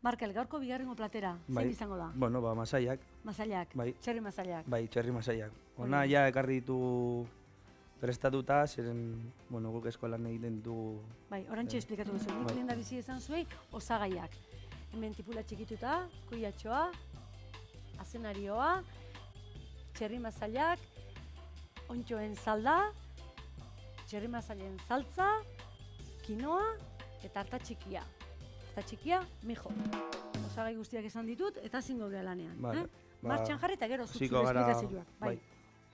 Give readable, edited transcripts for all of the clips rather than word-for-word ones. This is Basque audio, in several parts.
Markel, gaurko bigarrengo platera, zein izango da? Bueno, masaiak. Masailak, Bai. txerri masailak. Bai, txerri masaiak. Ona ja ekarri ditu prestatuta, zeren, bueno, guk eskolan egiten dugu... Bai, orantxe esplikatu duzu, nik lehen da bizi izan zuei osagaiak. Hemen tipula txikituta, kuiatxoa, azenarioa, txerri masailak, ontxoen salda, txerri masailen saltza, kinoa eta harta txikia. Harta txikia, mijo. Osagai guztiak esan ditut eta zingo geha lanean. Vale, Martxan jarri eta gero zure esplikazioak. Bai,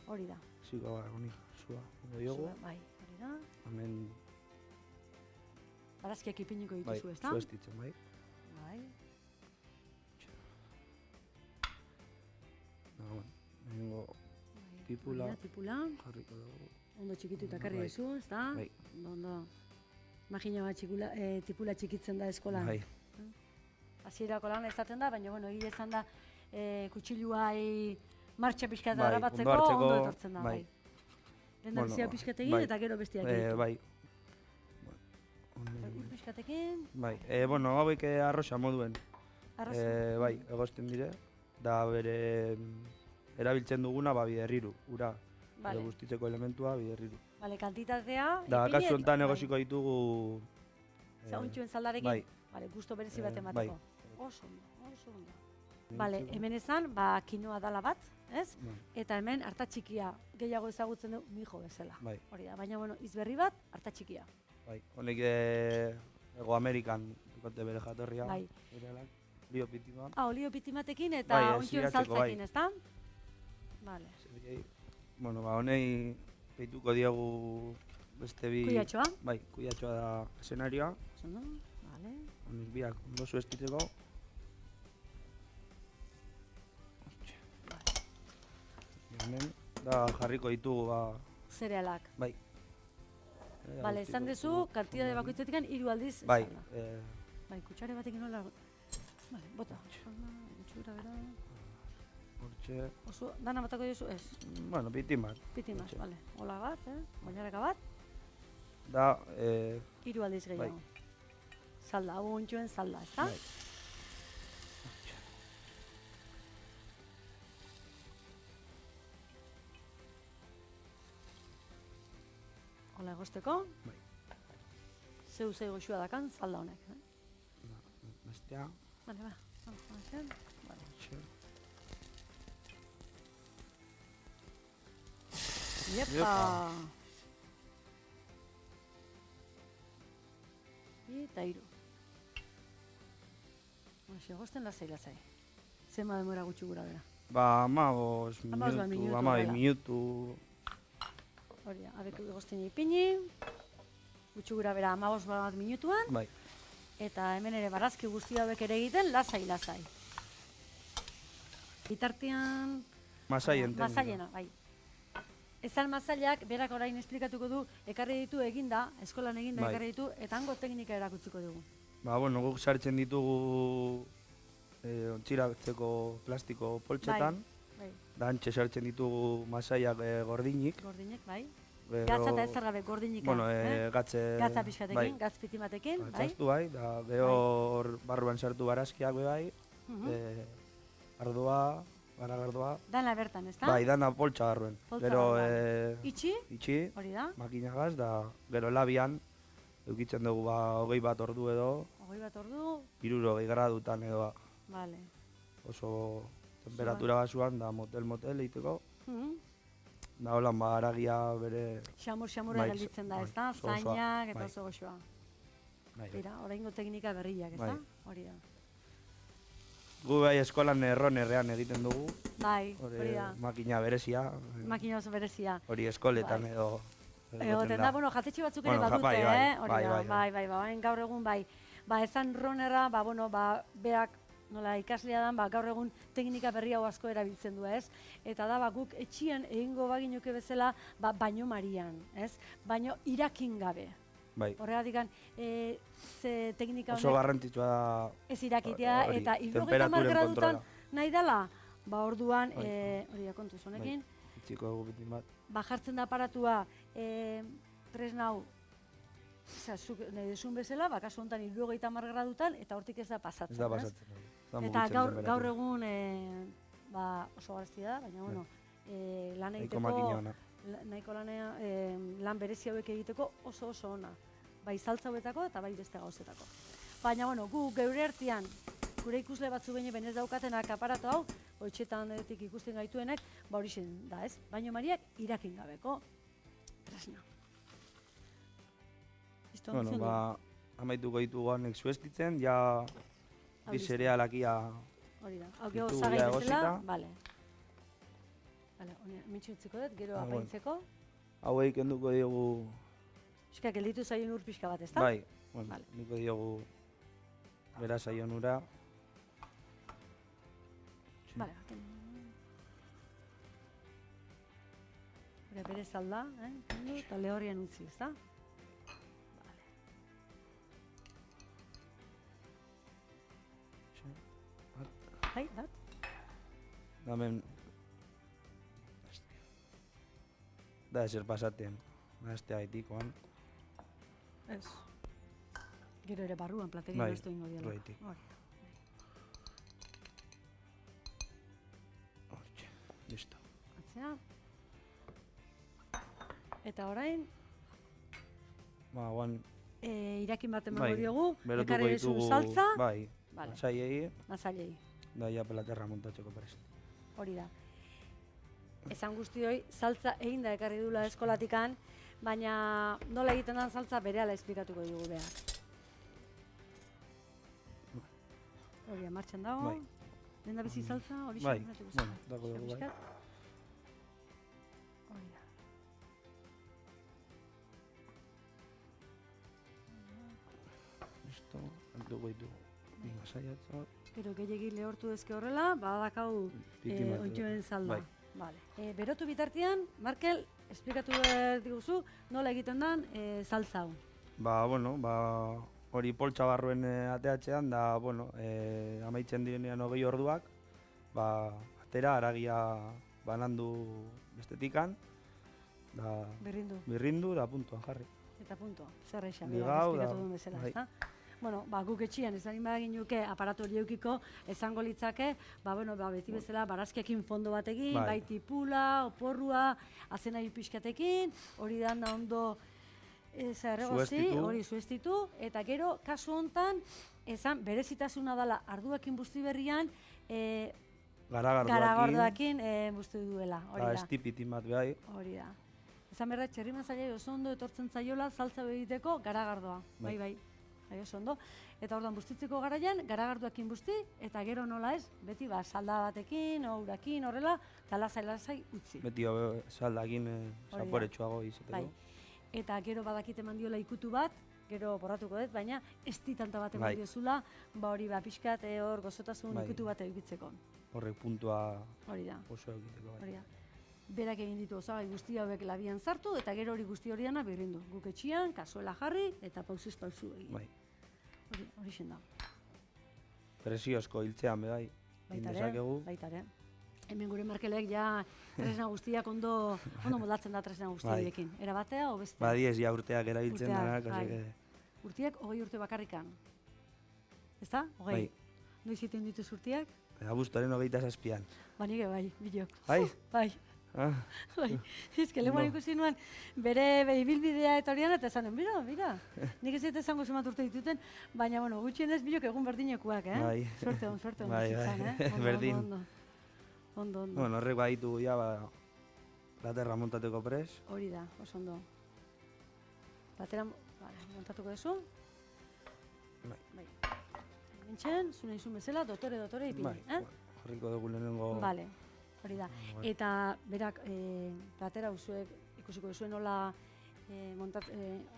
hori da. Ziko gara, honi, zua. Diogu. Bai, hori da. Hemen... Barazkiak ipiniko dituzu, ez da? Bai, zu ez ditzen, bai. Bai. Bueno, nengo tipula. Tipula. Jarriko dugu. Ondo txikitu eta karri dizu, ez da? Bai. Ondo. Imagina bat tipula txikitzen da eskolan. Bai. Hasierako lan izaten da, baina bueno, egia izan da kutxiluai martxa pixkat harrapatzeko ondo etortzen da. Bai. Lehendabizia pixkatekin eta gero bestiak egitu. Bai. Ur pixkatekin. Bai, bueno, hauek arroxa moduen. Arroxa? Bai, egosten dire. Da bere erabiltzen duguna biderriru, ura. Edo guztitzeko elementua biderriru. Bale, kantitatea... Da, kasu honetan egosiko ditugu... Ontxuen zaldarekin? Bai. Bale, gusto berezi bat emateko. Oso ondo, oso ondo. Bale, Nintzeko. hemen ezan, kinoa dala bat, ez? Eta hemen harta txikia gehiago ezagutzen du mijo bezala. Bai. Hori da, baina bueno, izberri bat, harta txikia. Bai, honek Ego Amerikan dukote bere jatorria. Bai. Olio pitima. Olio pitimatekin eta ontxuen saltzakin, ez da? Bale. Bueno, honei peituko diegu beste bi... Kuiatxoa? Bai, kuiatxoa da eszenarioa. Zondo, bale. Honek biak ondo zuestitzeko. Hemen, da jarriko ditugu Zerealak. Bai. Bale, esan dezu, kantidade bakoitzetik 3 aldiz. Bai. Bai, kutsare batekin nola... Bale, bota. Gutxura bera... Hortxe... Oso, dana batako diozu, ez? Bueno, pitimat. Pitimat, bale. Ola bat, bainaraka bat. Da... 3 aldiz gehiago. Salda, hau ontxoen salda, ez da? Bai. Ola egosteko. Bai. Zeu goxua dakan, salda honek. Bestea. Bale, ba. Bale. Iepa! Eta 3. Oxe, egosten lasai. Zema demora gutxi gura bera. 15 minutu. Hori da, abek egosten ipini. Gutxi gura bera 15 minutuan. Bai. Eta hemen ere barazki guzti hauek ere egiten, lasai. Bitartean... Masaiena, bai. Ezan masailak, berak orain esplikatuko du, ekarri ditu eginda, eskolan eginda ekarri ditu, eta hango teknika erakutziko dugu. Bueno, guk sartzen ditugu ontziratzeko plastiko poltsetan. Bai. Da hantxe sartzen ditugu masaiak gordinik. Gordinek, bai. Gatza eta ezer gabe gordinika. Bueno, gatze... Gatza pixkatekin, gatz pitimatekin, bai. Gatzastu bai, da geho hor barruan sartu barazkiak bai. Ardua, garagardoa. Dana bertan, ez da? Bai, dana poltsa garruen. Gero... Itxi? Itxi. Hori da? Makinagaz, da gero labian. Eukitzen dugu 21 ordu edo. 21 ordu? 60 gradutan edo. Vale. Oso temperatura basuan, da motel egiteko. Da holan aragia bere... Xamur-xamurra gelditzen da, ez da? Zainak eta oso goxoa. Bira, oraingo teknika berriak, ez da? Hori da. Gu bai eskolan errean egiten dugu. Bai, hori da. Makina berezia. Makina oso berezia. Hori eskoletan edo... Egoten da, bueno, jatetxe batzuk ere badute, Bai, gaur egun bai. Ezan ronerra, beak nola ikaslea dan, gaur egun teknika berri hau asko erabiltzen du, ez? Eta da, guk etxian egingo baginuke bezala, baino marian, ez? Baino irakin gabe. Bai. Horregatik, ze teknika honek... Oso garrantzitsua da... Ez irakitea, eta 70 gradutan nahi dela, orduan, hori da kontuz honekin. Itziko dugu bitin bat. Jartzen da aparatua, tresnau zuk nahi desun bezala, kasu honetan 70 gradutan, eta hortik ez da pasatzen. Ez da pasatzen. Eta gaur egun oso garestia da, baina bueno, lan egiteko, nahiko lan berezi hauek egiteko oso ona. Bai saltza hauetako eta bai beste gauzetako. Baina bueno, gu geure artean, gure ikusle batzu benez daukatenak aparatu hau, etxetan ikusten gaituenek, horixen da ez, baino mariak irakin gabeko tresna. Bueno, amaituko ditugu honek zuestitzen, ja bizerealakia hori da, hau geho zagai bezala, bale. Mitxu utziko dut, gero apaintzeko. Hauei kenduko diogu... Euskak, gelditu zaion ur pixka bat, ez da? Bai, kenduko diogu bera zaion ura. Bale, bere zalda, eta lehorrian utzi, ez da? Bai, bat? Damen... Da ezer pasaten, nahaztea haitikoan. Ez. Gero ere barruan platerin naztu ingo diala. Bai, hortxe, listo. Atzea. Eta orain... irakin bat emango diogu, ekarri dezu saltza. Bai, masailei. Masailei. Da, ja pelaterra montatzeko prest. Hori da. Esan guztioi, saltza egin da ekarri dula eskolatikan, baina nola egiten den saltza berehala esplikatuko dugu behar. Hori, martxan dago. Lehen da bizi saltza, hori bai, dago dugu bai. Hori da. Listo, altuko ditugu. Masaiatzak. Gero gehiagin lehortu ezke horrela, badakau ointxoen salda. Berotu bitartean, Markel, esplikatu diguzu, nola egiten den saltza hau? Hori poltsa barruen ateatzean, da, amaitzen direnean 20 orduak, atera, aragia banandu bestetikan, birrindu, da puntuan jarri. Eta puntua, zer eixan, esplikatu duen bezala, ez da? Bueno, guk etxian ez barin badagin nuke aparatu hori eukiko, esango litzake, beti bezala barazkiakin fondo batekin, bai tipula, oporrua, azenari pixkatekin, hori da ondo hori zuestitu, eta gero, kasu hontan, esan berezitasuna dela arduakin busti berrian, garagardoakin busti duela, hori da. Estipitin bat behai. Hori da. Esan berda, txerrima zailai oso ondo etortzen zaiola saltza egiteko garagardoa, bai. Oso ondo. Eta orduan bustitzeko garaian, garagarduakin busti, eta gero nola ez, beti salda batekin, urakin, horrela, eta lasai utzi. Beti saldakin zaporetsuago izateko. Eta gero badakit eman diola ikutu bat, gero borratuko dut, baina ez ditanta bat eman diozula, hori pixkat hor gozotasun ikutu bat egitzeko. Horrek puntua oso egiteko. Berak egin ditu osagai guzti hauek labian sartu, eta gero hori guzti hori dana birrindu. Guk etxian, kazuela jarri, eta pausuz pausu egin. Hori da. Presiozko hiltzean behai, indezakegu. Baitare. Hemen gure Markelek ja tresna guztiak ondo moldatzen da tresna guztiekin. Era batea, o bestea? Badiez, ja urteak erabiltzen dara. Urteak 20 urte bakarrikan. Ez da? 20. Noiz iten dituz urteak? Abuztuaren 27an. Nire bai, bilok. Bai? Ezke, lehuan ikusi nuen bere ibilbidea eta horian, eta esanen, mira, nik ez dut esango zemat urte dituten, baina, gutxien ez bilok egun berdinekuak, Suerte hon. Berdin. Ondo. Horrek baditu, platerra montateko pres. Hori da, oso ondo. Platera montatuko duzu? Bai. Nintzen, zune izun bezala, dotore ipini. Horriko dugu lehenengo... Bale. Hori da. Eta berak platera usuek ikusiko duzuen nola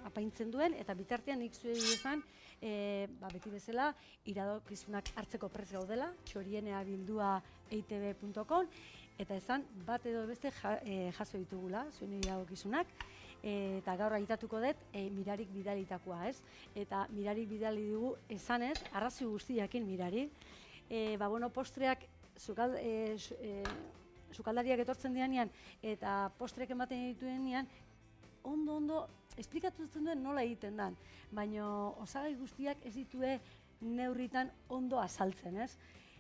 apaintzen duen, eta bitartean nik zuei esan, beti bezala, iradokizunak hartzeko prest gaudela, txorienea bildua eitb.com, eta esan bat edo beste jaso ditugula, zuen iradokizunak, eta gaur aitatuko dut Mirarik bidalitakoa, ez? Eta Mirarik bidali dugu esanez, arrazio guztiakin Mirari, postreak sukaldariak etortzen dianean eta postreak ematen dituenean, ondo esplikatzen duen nola egiten dan, baina osagai guztiak ez ditue neurritan ondo azaltzen, ez?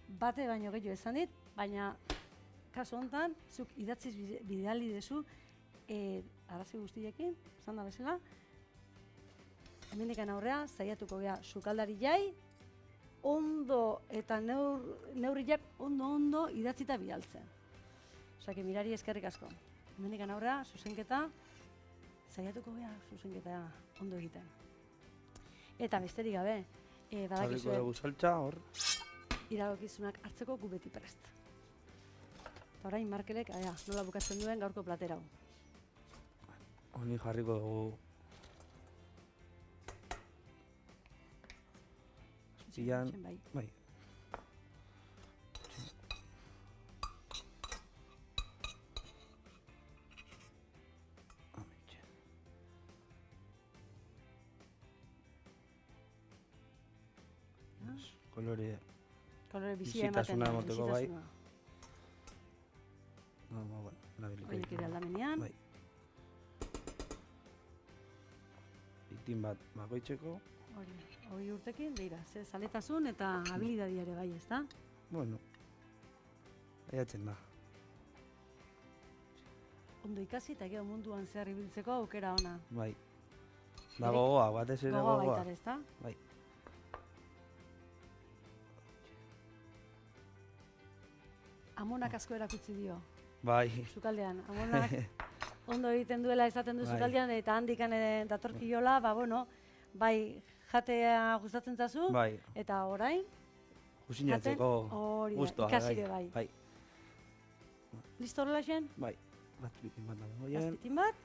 Bate baino gehiago esan dit, baina kasu honetan, zuk idatziz bidali dezu, arrazoi guztiekin, esan da bezala, hemendikan aurrea, zaiatuko gea sukaldari jai, ondo eta neurriak ondo idatzita bidaltzen. Osea, mirari eskerrik asko. Hemendikan aurrea, zuzenketa, zaiatuko gea zuzenketa ondo egiten. Eta besterik gabe, Jarriko dugu saltza, hor. Iradokizunak hartzeko gu beti prest. Eta orain Markelek, nola bukatzen duen gaurko platera hau. Honi jarriko dugu azpian, bai. Kolore bizia ematen da, bizitasuna. Horiek ere aldamenean. Bai. Itin bat bakoitzeko. Hori urtekin, beira, ze zaletasun eta habilidadia ere bai, ezta? Bueno, aiatzen da. Ondo ikasi eta gero munduan zehar ibiltzeko aukera ona. Bai. Da gogoa, batez ere gogoa. Gogoa baita, ezta? Bai. Amonak asko erakutsi dio. Bai. Sukaldean, amonak ondo egiten duela esaten du sukaldean, eta handikan datorkiola, bai jatea gustatzen zazu, eta orain Kusinatzeko guztua. Ikasire bai. Listo horrela xen? Bai. Azpitin bat dago goien. Azpitin bat?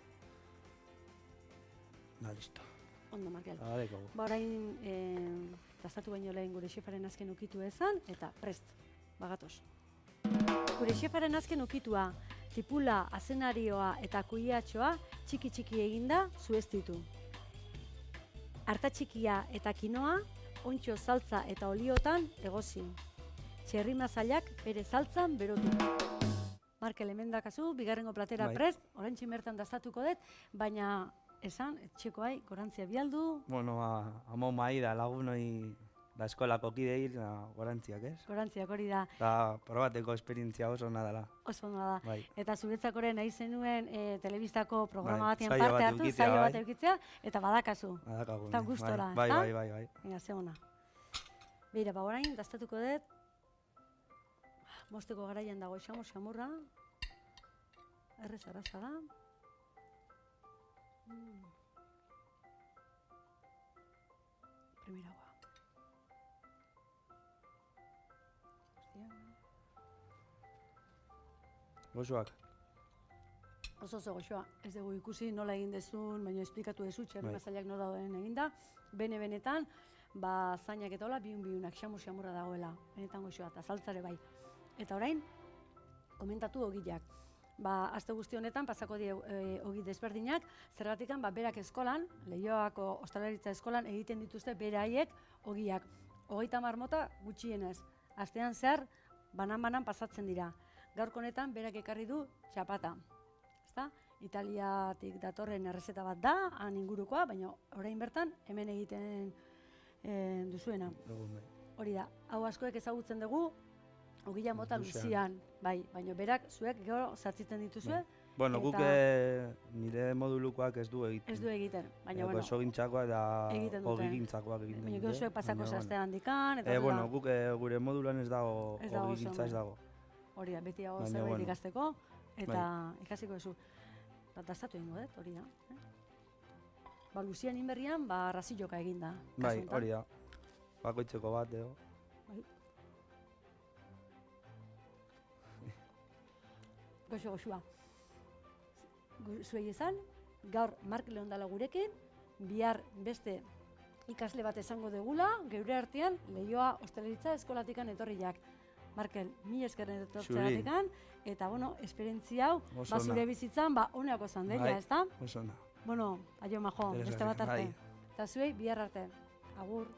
Listo. Ondo, Markel. Adeko. Orain, gastatu baino lehen gure xefaren azken ukitu ezan, eta prest, bagatoz. Gure xefaren azken ukitua, tipula, azenarioa eta kuiatxoa txiki eginda zueztitu. Arta txikia eta kinoa, ontxo saltza eta oliotan egozi. Txerri mazailak bere saltzan berotu. Markel, hemen dakazu, bigarrengo platera prest, oraintxe bertan dastatuko dut, baina esan, etxekoai, gorantzia bialdu. Bueno, amon mai da lagunoi da eskolako kidei gorantziak, ez? Gorantziak hori da. Da, probateko esperientzia oso ona dela. Oso ona da. Bai. Eta zuretzakoren nahi zenuen telebistako programa batean parte hartu, saio bat eukitzea, eta badakazu. Badakagu. Eta gustora, bai, bai, bai, bai. Venga, ze ona. Beira, orain, dastatuko dut. Mosteko garaian dago xamurra. Errez arraza da. Primeragoa. Gozoak. Oso gozoa. Ez dugu ikusi nola egin dezun, baina esplikatu dezu, txerri mazailak nola dauden eginda. Benetan, zainak eta hola, biunak, xamurra dagoela. Benetan gozoa, eta saltzare bai. Eta orain, komentatu ogiak. Aste guzti honetan, pasako die ogi desberdinak, zergatikan berak eskolan, Leioako Ostalaritza eskolan egiten dituzte beraiek ogiak. 30 mota gutxienez. Astean zehar, banan pasatzen dira. Gaurko honetan, berak ekarri du txapata. Italiatik datorren errezeta bat da, han ingurukoa, baina orain bertan, hemen egiten duzuena. Hori da, hau askoek ezagutzen dugu, ogila mota luzian, baina berak zuek gero zatzitzen dituzue. Bueno, guk nire modulukoak ez du egiten. Ez du egiten, baina bueno. Esogintzakoa eta ogigintzakoak egiten dute. Baina gero zuek pasako zaztean handikan, eta bueno, guk gure moduluan ez dago ogigintza ez dago. Hori da, beti hau zerbait ikasteko, eta ikasiko duzu. Dastatu egingo dut, hori da. Luzian inberrian, raziloka eginda. Bai, hori da. Bakoitzeko bat, ego. Goxoa. Zuei esan, gaur Markel ondala gurekin, bihar beste ikasle bat esango degula, geure artean Leioa Ostalaritza eskolatikan etorriak. Markel, mila eskerren etortzeatikan, eta, esperientzia hau, zure bizitzan, honeako zanderia, ez da? Oso ona. Aio majo, beste bat arte. Eta zuei, bihar arte. Agur.